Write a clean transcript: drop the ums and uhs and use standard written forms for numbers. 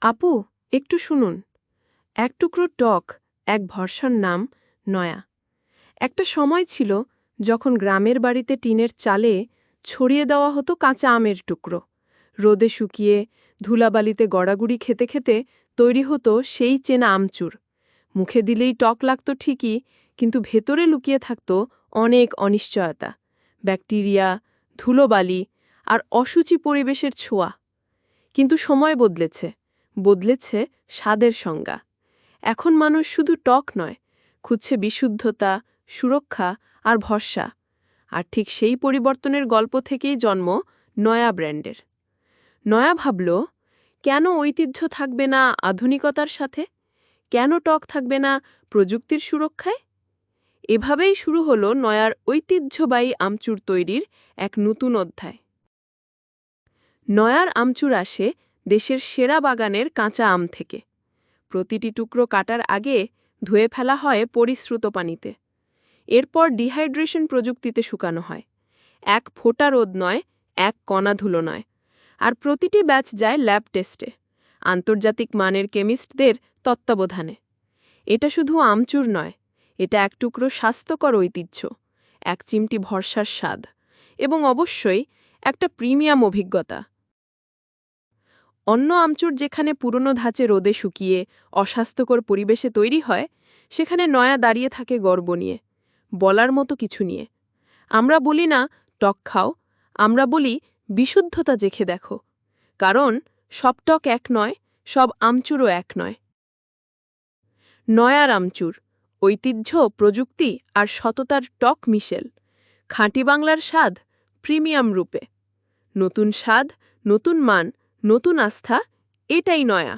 আপু, একটু শুনুন। এক টুকরো টক, এক ভরসার নাম নয়া। একটা সময় ছিল যখন গ্রামের বাড়িতে টিনের চালে ছড়িয়ে দেওয়া হতো কাঁচা আমের টুকরো। রোদে শুকিয়ে ধুলাবালিতে গড়াগুড়ি খেতে খেতে তৈরি হতো সেই চেনা আমচুর। মুখে দিলেই টক লাগত ঠিকই, কিন্তু ভেতরে লুকিয়ে থাকত অনেক অনিশ্চয়তা, ব্যাকটেরিয়া, ধুলোবালি আর অসুচি পরিবেশের ছোঁয়া। কিন্তু সময় বদলেছে স্বাদের সংজ্ঞা। এখন মানুষ শুধু টক নয়, খুঁজছে বিশুদ্ধতা, সুরক্ষা আর ভরসা। আর ঠিক সেই পরিবর্তনের গল্প থেকেই জন্ম নয়া ব্র্যান্ডের। নয়া ভাবল, কেন ঐতিহ্য থাকবে না আধুনিকতার সাথে? কেন টক থাকবে না প্রযুক্তির সুরক্ষায়? এভাবেই শুরু হলো নয়ার ঐতিহ্যবাহী আমচুর তৈরির এক নতুন অধ্যায়। নয়ার আমচুর আসে দেশের সেরা বাগানের কাঁচা আম থেকে। প্রতিটি টুকরো কাটার আগে ধুয়ে ফেলা হয় পরিশ্রুত পানিতে। এরপর ডিহাইড্রেশন প্রযুক্তিতে শুকানো হয়। এক ফোঁটা রোদ নয়, এক কণা ধুলো নয়। আর প্রতিটি ব্যাচ যায় ল্যাব টেস্টে, আন্তর্জাতিক মানের কেমিস্টদের তত্ত্বাবধানে। এটা শুধু আমচুর নয়, এটা এক টুকরো স্বাস্থ্যকর ঐতিহ্য, এক চিমটি ভরসার স্বাদ, এবং অবশ্যই একটা প্রিমিয়াম অভিজ্ঞতা। অন্য আমচুর যেখানে পুরনো ধাঁচে রোদে শুকিয়ে অস্বাস্থ্যকর পরিবেশে তৈরি হয়, সেখানে নয়া দাঁড়িয়ে থাকে গর্ব নিয়ে, বলার মতো কিছু নিয়ে। আমরা বলি না টক খাও, আমরা বলি বিশুদ্ধতা চেখে দেখো। কারণ সব টক এক নয়, সব আমচুরও এক নয়। নয়ার আমচুর, ঐতিহ্য, প্রযুক্তি আর সততার টক মিশেল। খাঁটি বাংলার স্বাদ প্রিমিয়াম রূপে। নতুন স্বাদ, নতুন মান, নতুন আস্থা, এটাই নয়া।